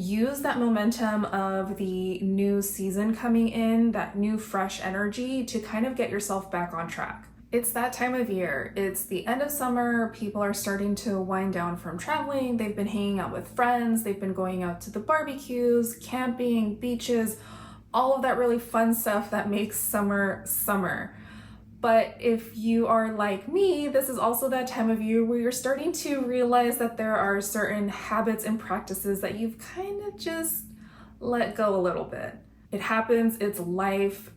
use that momentum of the new season coming in, that new fresh energy, to kind of get yourself back on track. It's that time of year. It's the end of summer. People are starting to wind down from traveling. They've been hanging out with friends. They've been going out to the barbecues, camping, beaches, all of that really fun stuff that makes summer summer. But if you are like me, this is also that time of year where you're starting to realize that there are certain habits and practices that you've kind of just let go a little bit. It happens, it's life,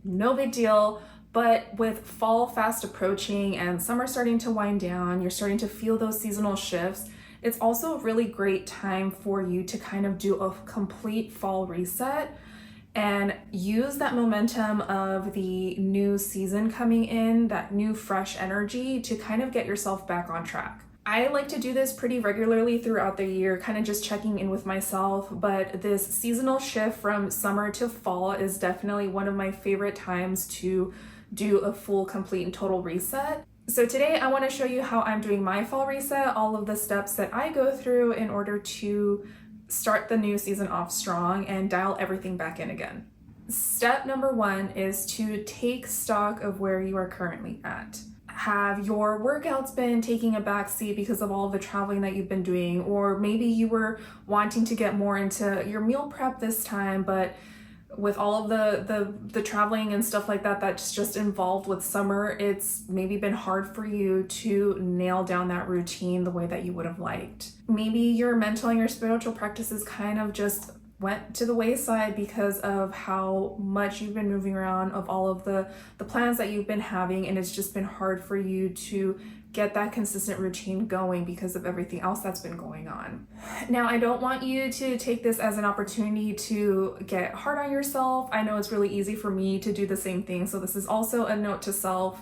no big deal. But with fall fast approaching and summer starting to wind down, you're starting to feel those seasonal shifts. It's also a really great time for you to kind of do a complete fall reset and use that momentum of the new season coming in, that new fresh energy, to kind of get yourself back on track. I like to do this pretty regularly throughout the year, kind of just checking in with myself, but this seasonal shift from summer to fall is definitely one of my favorite times to do a full, complete, and total reset. So today I want to show you how I'm doing my fall reset, all of the steps that I go through in order to start the new season off strong and dial everything back in again. Step number one is to take stock of where you are currently at. Have your workouts been taking a backseat because of all of the traveling that you've been doing? Or maybe you were wanting to get more into your meal prep this time, but with all of the traveling and stuff like that that's just involved with summer, it's maybe been hard for you to nail down that routine the way that you would have liked. Maybe your mental and your spiritual practices kind of just went to the wayside because of how much you've been moving around, of all of the plans that you've been having, and it's just been hard for you to get that consistent routine going because of everything else that's been going on. Now, I don't want you to take this as an opportunity to get hard on yourself. I know it's really easy for me to do the same thing, so this is also a note to self.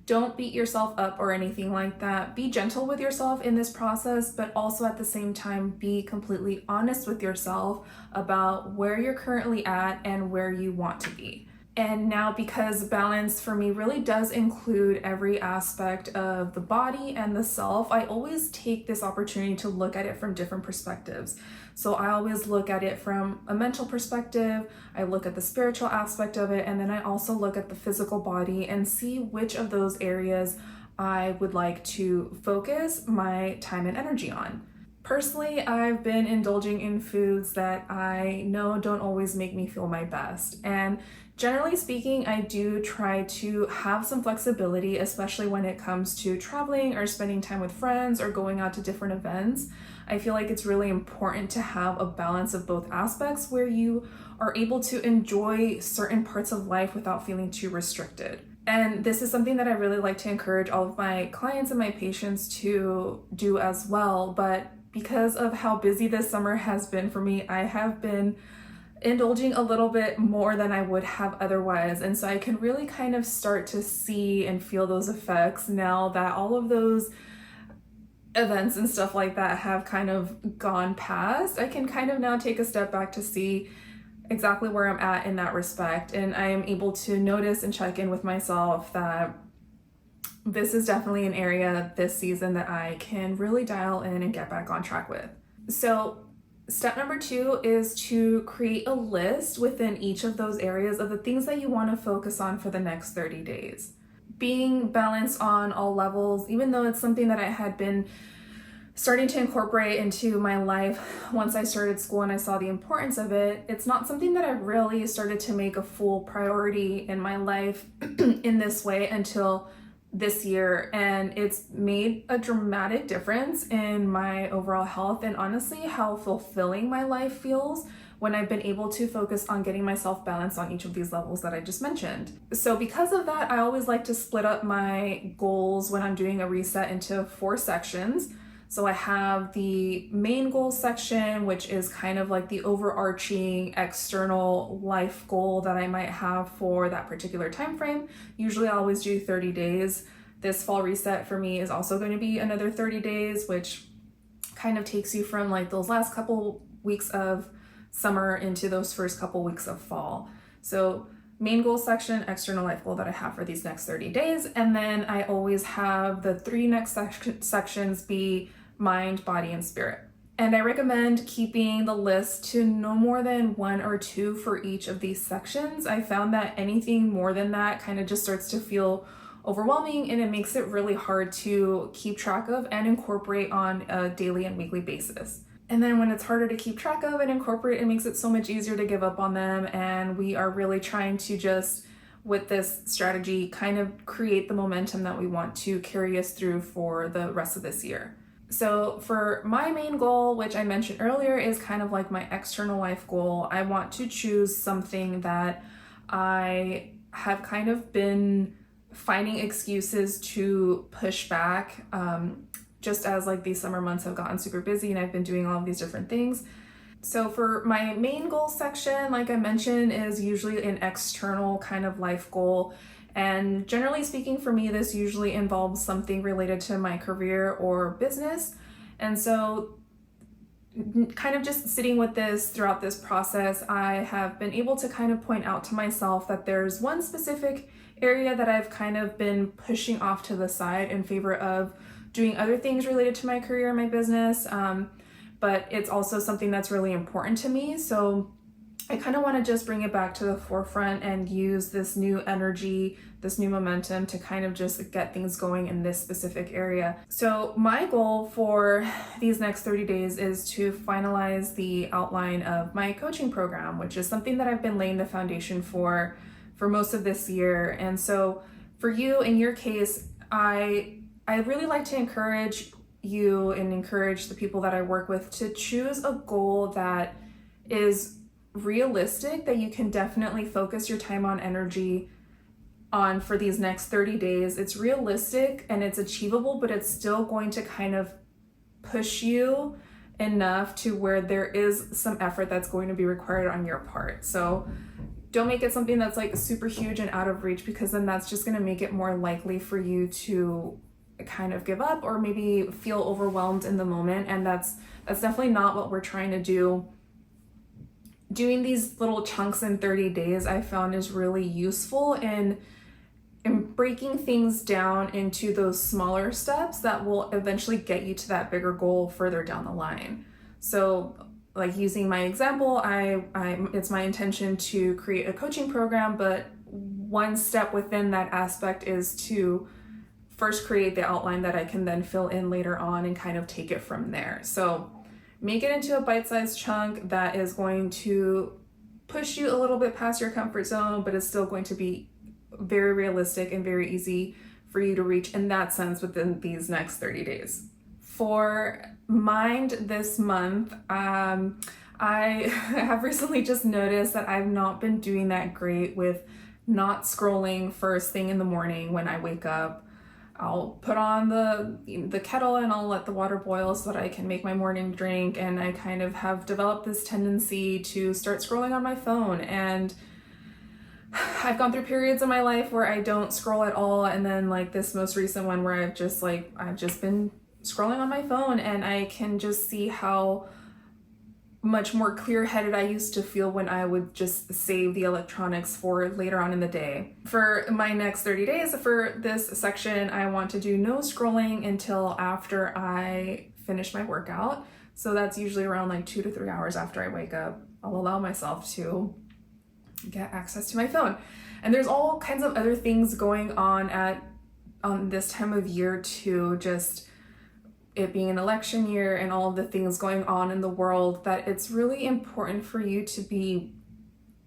Don't beat yourself up or anything like that. Be gentle with yourself in this process, but also at the same time, be completely honest with yourself about where you're currently at and where you want to be. And now, because balance for me really does include every aspect of the body and the self, I always take this opportunity to look at it from different perspectives. So I always look at it from a mental perspective, I look at the spiritual aspect of it, and then I also look at the physical body and see which of those areas I would like to focus my time and energy on. Personally, I've been indulging in foods that I know don't always make me feel my best. And generally speaking, I do try to have some flexibility, especially when it comes to traveling or spending time with friends or going out to different events. I feel like it's really important to have a balance of both aspects where you are able to enjoy certain parts of life without feeling too restricted. And this is something that I really like to encourage all of my clients and my patients to do as well. But because of how busy this summer has been for me, I have been indulging a little bit more than I would have otherwise. And so I can really kind of start to see and feel those effects now that all of those events and stuff like that have kind of gone past. I can kind of now take a step back to see exactly where I'm at in that respect. And I am able to notice and check in with myself that this is definitely an area this season that I can really dial in and get back on track with. So step number two is to create a list within each of those areas of the things that you want to focus on for the next 30 days. Being balanced on all levels, even though it's something that I had been starting to incorporate into my life once I started school and I saw the importance of it, it's not something that I really started to make a full priority in my life in this way until this year, and it's made a dramatic difference in my overall health and honestly how fulfilling my life feels when I've been able to focus on getting myself balanced on each of these levels that I just mentioned. So because of that, I always like to split up my goals when I'm doing a reset into 4 sections. So I have the main goal section, which is kind of like the overarching external life goal that I might have for that particular time frame. Usually I always do 30 days. This fall reset for me is also going to be another 30 days, which kind of takes you from like those last couple weeks of summer into those first couple weeks of fall. So main goal section, external life goal that I have for these next 30 days. And then I always have the 3 next sections be mind, body, and spirit. And I recommend keeping the list to no more than 1 or 2 for each of these sections. I found that anything more than that kind of just starts to feel overwhelming, and it makes it really hard to keep track of and incorporate on a daily and weekly basis. And then when it's harder to keep track of and incorporate, it makes it so much easier to give up on them. And we are really trying to just, with this strategy, kind of create the momentum that we want to carry us through for the rest of this year. So for my main goal, which I mentioned earlier, is kind of like my external life goal. I want to choose something that I have kind of been finding excuses to push back, just as like these summer months have gotten super busy and I've been doing all of these different things. So for my main goal section, like I mentioned, is usually an external kind of life goal. And generally speaking, for me, this usually involves something related to my career or business. And so kind of just sitting with this throughout this process, I have been able to kind of point out to myself that there's one specific area that I've kind of been pushing off to the side in favor of doing other things related to my career and my business. But it's also something that's really important to me. So I kind of want to just bring it back to the forefront and use this new energy, this new momentum to kind of just get things going in this specific area. So my goal for these next 30 days is to finalize the outline of my coaching program, which is something that I've been laying the foundation for most of this year. And so for you, in your case, I really like to encourage you and encourage the people that I work with to choose a goal that is realistic, that you can definitely focus your time on energy on for these next 30 days. It's realistic and it's achievable, but it's still going to kind of push you enough to where there is some effort that's going to be required on your part. So don't make it something that's like super huge and out of reach, because then that's just going to make it more likely for you to kind of give up or maybe feel overwhelmed in the moment. And that's definitely not what we're trying to do. Doing these little chunks in 30 days I found is really useful in breaking things down into those smaller steps that will eventually get you to that bigger goal further down the line. So like using my example, it's my intention to create a coaching program, but one step within that aspect is to first create the outline that I can then fill in later on and kind of take it from there. So make it into a bite-sized chunk that is going to push you a little bit past your comfort zone, but it's still going to be very realistic and very easy for you to reach in that sense within these next 30 days. For Mind this month, I have recently just noticed that I've not been doing that great with not scrolling first thing in the morning when I wake up. I'll put on the kettle and I'll let the water boil so that I can make my morning drink, and I kind of have developed this tendency to start scrolling on my phone. And I've gone through periods in my life where I don't scroll at all, and then like this most recent one where I've just been scrolling on my phone, and I can just see how much more clear-headed I used to feel when I would just save the electronics for later on in the day. For my next 30 days, for this section, I want to do no scrolling until after I finish my workout. So that's usually around like 2 to 3 hours after I wake up. I'll allow myself to get access to my phone. And there's all kinds of other things going on this time of year too, just it being an election year and all of the things going on in the world, that it's really important for you to be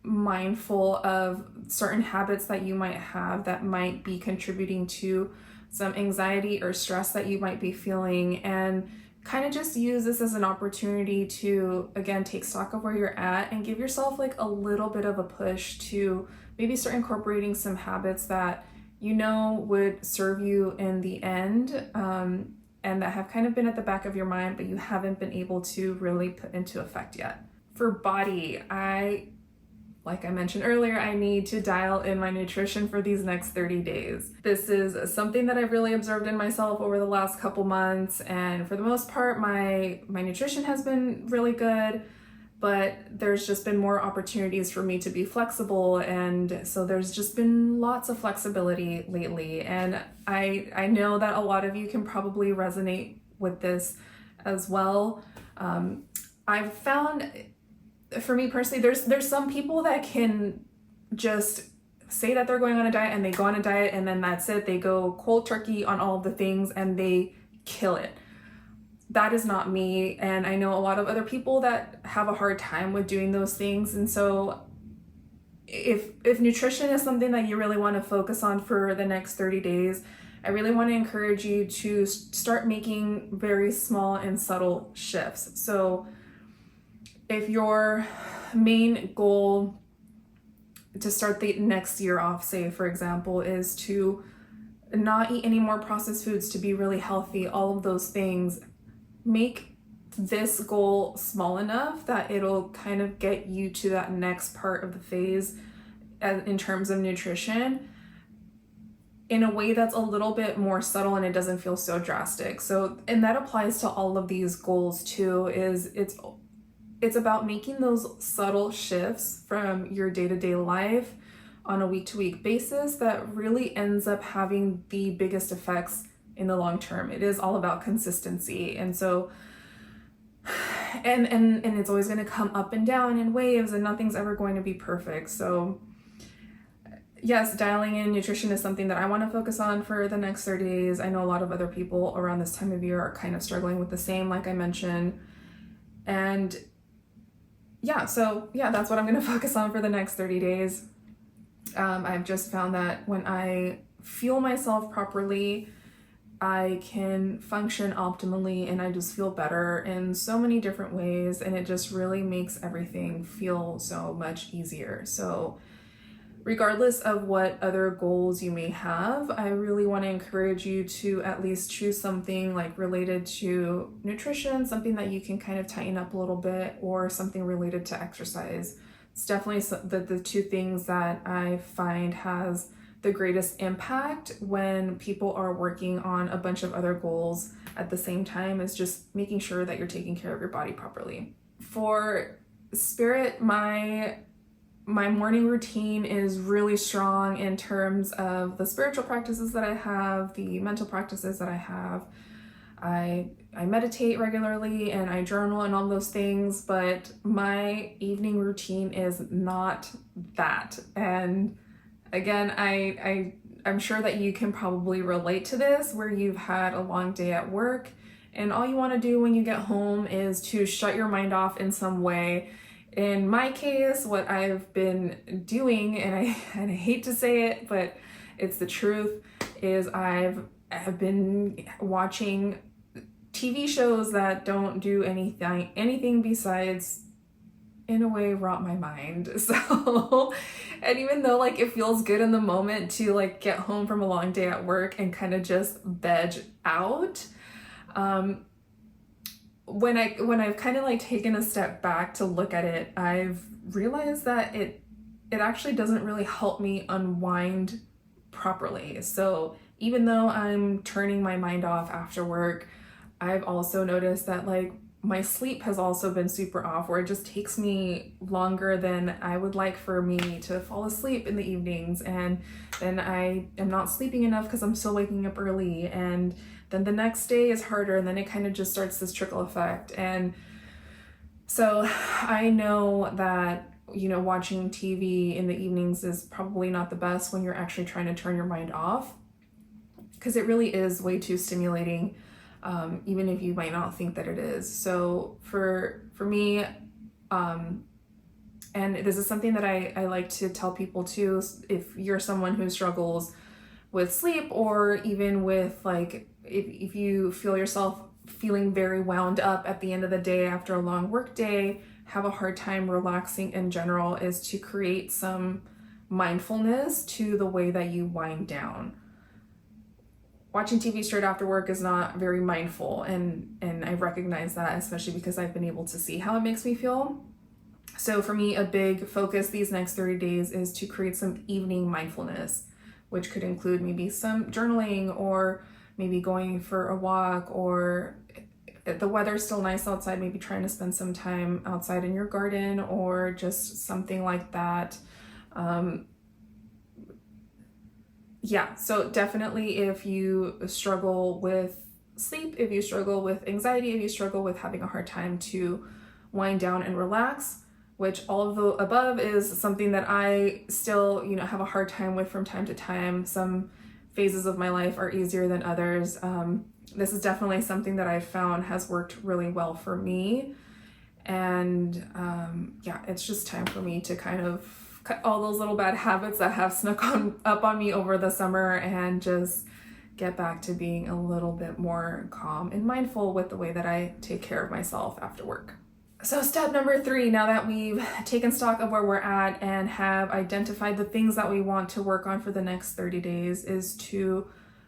mindful of certain habits that you might have that might be contributing to some anxiety or stress that you might be feeling, and kind of just use this as an opportunity to, again, take stock of where you're at and give yourself like a little bit of a push to maybe start incorporating some habits that you know would serve you in the end, and that have kind of been at the back of your mind, but you haven't been able to really put into effect yet. For body, like I mentioned earlier, I need to dial in my nutrition for these next 30 days. This is something that I've really observed in myself over the last couple months, and for the most part, my nutrition has been really good, but there's just been more opportunities for me to be flexible, and so there's just been lots of flexibility lately. And I know that a lot of you can probably resonate with this as well. I've found, for me personally, there's some people that can just say that they're going on a diet and they go on a diet and then that's it. They go cold turkey on all of the things and they kill it. That is not me, and I know a lot of other people that have a hard time with doing those things. And so if nutrition is something that you really want to focus on for the next 30 days, I really want to encourage you to start making very small and subtle shifts. So if your main goal to start the next year off, say for example, is to not eat any more processed foods, to be really healthy, all of those things, make this goal small enough that it'll kind of get you to that next part of the phase in terms of nutrition in a way that's a little bit more subtle and it doesn't feel so drastic. So, and that applies to all of these goals too, is it's about making those subtle shifts from your day-to-day life on a week-to-week basis that really ends up having the biggest effects in the long term. It is all about consistency. And so, and it's always going to come up and down in waves, and nothing's ever going to be perfect. So yes, dialing in nutrition is something that I want to focus on for the next 30 days. I know a lot of other people around this time of year are kind of struggling with the same, like I mentioned. And so that's what I'm going to focus on for the next 30 days. I've just found that when I fuel myself properly, I can function optimally and I just feel better in so many different ways, and it just really makes everything feel so much easier. So regardless of what other goals you may have, I really want to encourage you to at least choose something like related to nutrition, something that you can kind of tighten up a little bit, or something related to exercise. It's definitely the two things that I find has the greatest impact when people are working on a bunch of other goals at the same time, is just making sure that you're taking care of your body properly. For spirit, my morning routine is really strong in terms of the spiritual practices that I have, the mental practices that I have. I meditate regularly and I journal and all those things, but my evening routine is not that. And again, I'm sure that you can probably relate to this, where you've had a long day at work and all you want to do when you get home is to shut your mind off in some way. In my case, what I've been doing, and I hate to say it, but it's the truth, is I have been watching TV shows that don't do anything besides, in a way, rot my mind. So, and even though like it feels good in the moment to like get home from a long day at work and kind of just veg out, when I've kind of like taken a step back to look at it, I've realized that it actually doesn't really help me unwind properly. So even though I'm turning my mind off after work, I've also noticed that like my sleep has also been super off, where it just takes me longer than I would like for me to fall asleep in the evenings, and then I am not sleeping enough because I'm still waking up early, and then the next day is harder, and then it kind of just starts this trickle effect. And so I know that, you know, watching TV in the evenings is probably not the best when you're actually trying to turn your mind off, because it really is way too stimulating, even if you might not think that it is. So for me, and this is something that I like to tell people too, if you're someone who struggles with sleep, or even with like, if you feel yourself feeling very wound up at the end of the day after a long work day, have a hard time relaxing in general, is to create some mindfulness to the way that you wind down. Watching TV straight after work is not very mindful, and I recognize that, especially because I've been able to see how it makes me feel. So for me, a big focus these next 30 days is to create some evening mindfulness, which could include maybe some journaling, or maybe going for a walk, or if the weather's still nice outside, maybe trying to spend some time outside in your garden, or just something like that. So definitely if you struggle with sleep, if you struggle with anxiety, if you struggle with having a hard time to wind down and relax, which all of the above is something that I still, have a hard time with from time to time. Some phases of my life are easier than others. This is definitely something that I've found has worked really well for me. And it's just time for me to kind of cut all those little bad habits that have snuck up on me over the summer and just get back to being a little bit more calm and mindful with the way that I take care of myself after work. So step number 3, now that we've taken stock of where we're at and have identified the things that we want to work on for the next 30 days, is to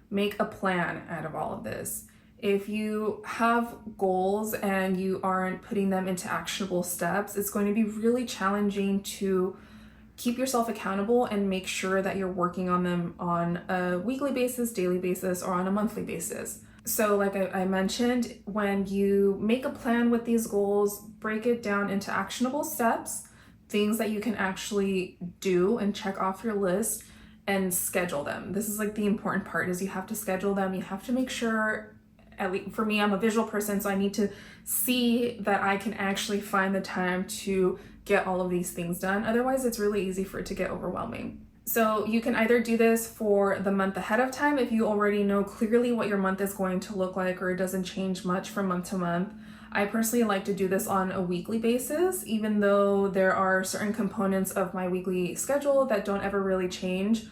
make a plan out of all of this. If you have goals and you aren't putting them into actionable steps, it's going to be really challenging to keep yourself accountable and make sure that you're working on them on a weekly basis, daily basis, or on a monthly basis. So like I mentioned, when you make a plan with these goals, break it down into actionable steps, things that you can actually do and check off your list, and schedule them. This is like the important part, is you have to schedule them. You have to make sure, at least for me, I'm a visual person, so I need to see that I can actually find the time to get all of these things done. Otherwise, it's really easy for it to get overwhelming. So you can either do this for the month ahead of time if you already know clearly what your month is going to look like, or it doesn't change much from month to month. I personally like to do this on a weekly basis, even though there are certain components of my weekly schedule that don't ever really change.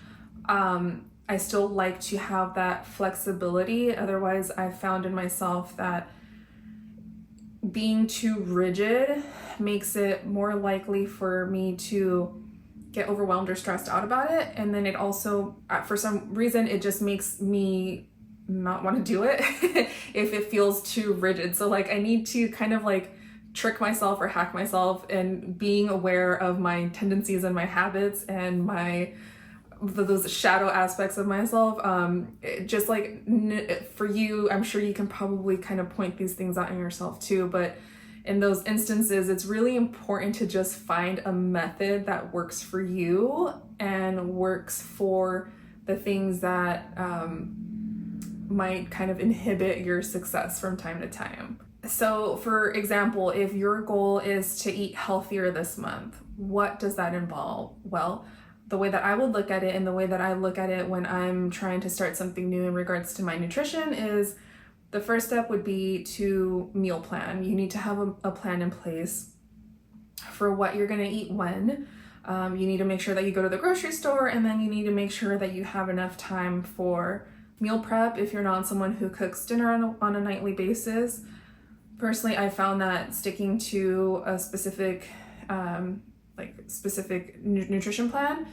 I still like to have that flexibility. Otherwise, I've found in myself that being too rigid makes it more likely for me to get overwhelmed or stressed out about it. And then it also, for some reason, it just makes me not want to do it if it feels too rigid. So like I need to kind of like trick myself or hack myself, and being aware of my tendencies and my habits and those shadow aspects of myself. Just like for you, I'm sure you can probably kind of point these things out in yourself too, but in those instances, it's really important to just find a method that works for you and works for the things that might kind of inhibit your success from time to time. So for example, if your goal is to eat healthier this month, what does that involve? Well, the way that I would look at it, and the way that I look at it when I'm trying to start something new in regards to my nutrition, is the first step would be to meal plan. You need to have a plan in place for what you're going to eat when. You need to make sure that you go to the grocery store, and then you need to make sure that you have enough time for meal prep if you're not someone who cooks dinner on a nightly basis. Personally, I found that sticking to a specific nutrition plan,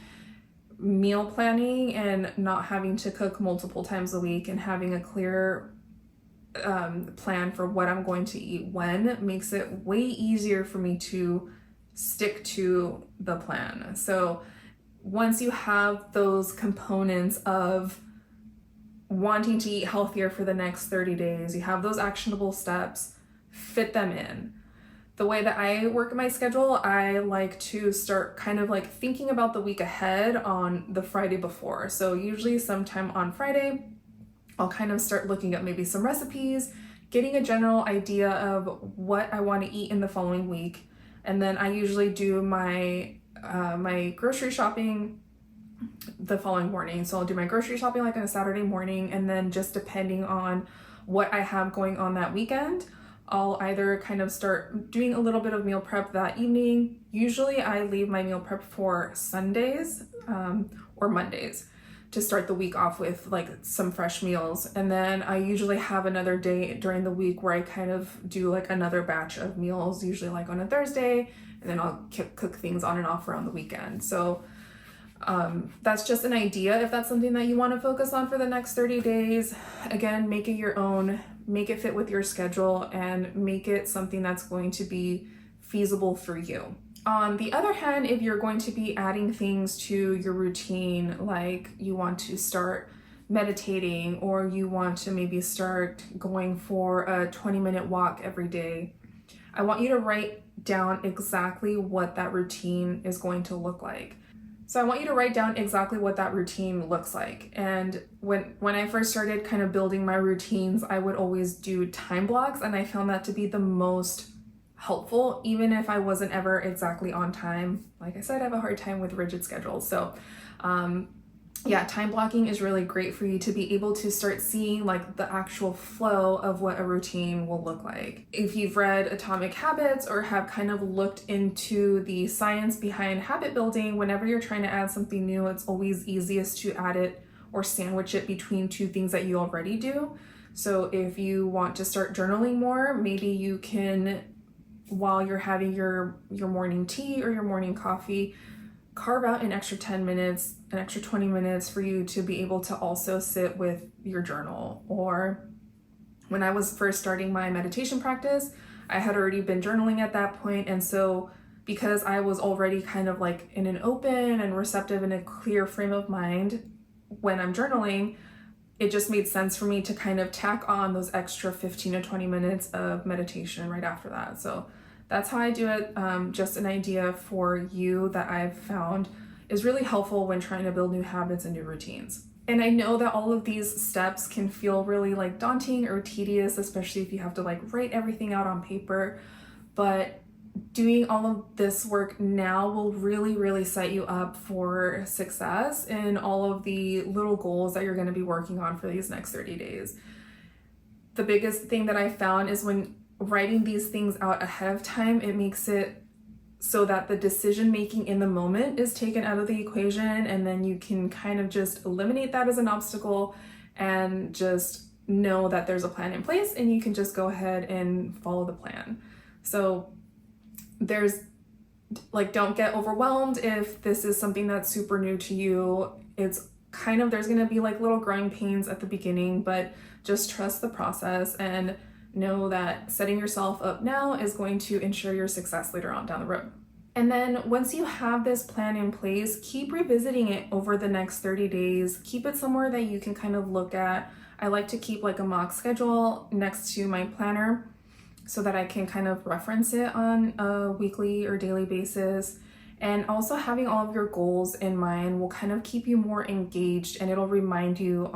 meal planning, and not having to cook multiple times a week, and having a clear plan for what I'm going to eat when, makes it way easier for me to stick to the plan. So once you have those components of wanting to eat healthier for the next 30 days, you have those actionable steps, fit them in. The way that I work my schedule, I like to start kind of like thinking about the week ahead on the Friday before. So usually sometime on Friday, I'll kind of start looking at maybe some recipes, getting a general idea of what I want to eat in the following week. And then I usually do my grocery shopping the following morning. So I'll do my grocery shopping like on a Saturday morning, and then just depending on what I have going on that weekend, I'll either kind of start doing a little bit of meal prep that evening. Usually I leave my meal prep for Sundays or Mondays to start the week off with like some fresh meals. And then I usually have another day during the week where I kind of do like another batch of meals, usually like on a Thursday, and then I'll cook things on and off around the weekend. So that's just an idea if that's something that you want to focus on for the next 30 days. Again, make it your own, make it fit with your schedule, and make it something that's going to be feasible for you. On the other hand, if you're going to be adding things to your routine, like you want to start meditating, or you want to maybe start going for a 20-minute walk every day, I want you to write down exactly what that routine is going to look like. So I want you to write down exactly what that routine looks like. And when I first started kind of building my routines, I would always do time blocks, and I found that to be the most helpful, even if I wasn't ever exactly on time. Like I said, I have a hard time with rigid schedules. So yeah, time blocking is really great for you to be able to start seeing like the actual flow of what a routine will look like. If you've read Atomic Habits or have kind of looked into the science behind habit building, whenever you're trying to add something new, it's always easiest to add it or sandwich it between two things that you already do. So if you want to start journaling more, maybe you can, while you're having your morning tea or your morning coffee, carve out an extra 10 minutes, an extra 20 minutes for you to be able to also sit with your journal. Or when I was first starting my meditation practice, I had already been journaling at that point. And so because I was already kind of like in an open and receptive and a clear frame of mind when I'm journaling, it just made sense for me to kind of tack on those extra 15 to 20 minutes of meditation right after that. So that's how I do it. Just an idea for you that I've found is really helpful when trying to build new habits and new routines. And I know that all of these steps can feel really like daunting or tedious, especially if you have to like write everything out on paper. But doing all of this work now will really, really set you up for success in all of the little goals that you're going to be working on for these next 30 days. The biggest thing that I found is when writing these things out ahead of time, it makes it so that the decision making in the moment is taken out of the equation, and then you can kind of just eliminate that as an obstacle and just know that there's a plan in place and you can just go ahead and follow the plan. So there's like, don't get overwhelmed if this is something that's super new to you. It's kind of, there's going to be like little growing pains at the beginning, but just trust the process and know that setting yourself up now is going to ensure your success later on down the road. And then once you have this plan in place, keep revisiting it over the next 30 days. Keep it somewhere that you can kind of look at. I like to keep like a mock schedule next to my planner so that I can kind of reference it on a weekly or daily basis. And also having all of your goals in mind will kind of keep you more engaged, and it'll remind you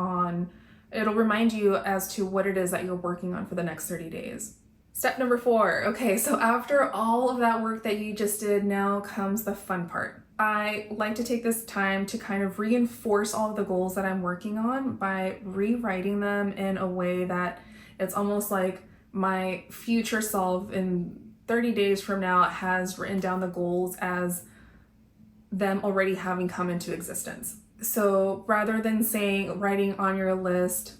as to what it is that you're working on for the next 30 days. Step number 4. Okay, so after all of that work that you just did, now comes the fun part. I like to take this time to kind of reinforce all of the goals that I'm working on by rewriting them in a way that it's almost like my future self in 30 days from now has written down the goals as them already having come into existence. So rather than writing on your list,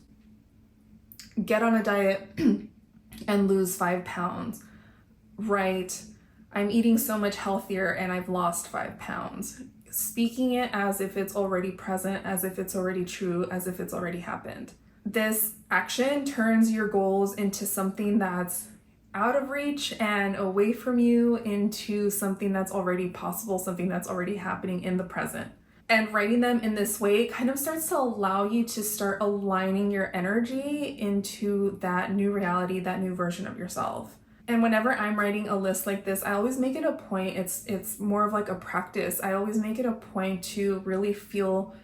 get on a diet and lose 5 pounds, write, I'm eating so much healthier and I've lost 5 pounds. Speaking it as if it's already present, as if it's already true, as if it's already happened. This action turns your goals into something that's out of reach and away from you into something that's already possible, something that's already happening in the present. And writing them in this way kind of starts to allow you to start aligning your energy into that new reality, that new version of yourself. And whenever I'm writing a list like this, I always make it a point, it's more of like a practice. I always make it a point to really feel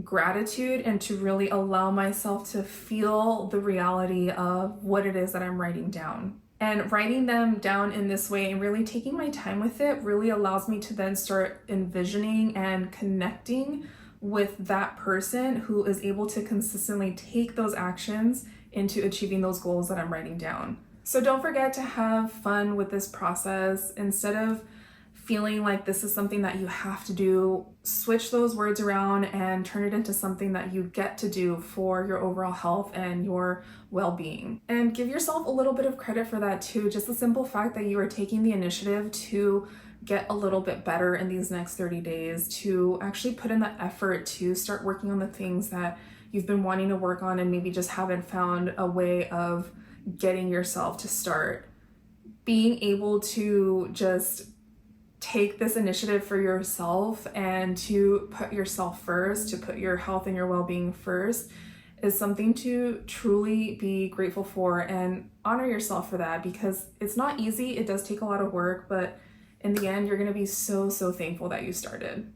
gratitude and to really allow myself to feel the reality of what it is that I'm writing down. And writing them down in this way and really taking my time with it really allows me to then start envisioning and connecting with that person who is able to consistently take those actions into achieving those goals that I'm writing down. So don't forget to have fun with this process. Instead of feeling like this is something that you have to do, switch those words around and turn it into something that you get to do for your overall health and your well-being. And give yourself a little bit of credit for that too. Just the simple fact that you are taking the initiative to get a little bit better in these next 30 days, to actually put in the effort to start working on the things that you've been wanting to work on and maybe just haven't found a way of getting yourself to start. Being able to just take this initiative for yourself and to put yourself first, to put your health and your well-being first, is something to truly be grateful for and honor yourself for that, because it's not easy. It does take a lot of work, but in the end, you're going to be so, so thankful that you started.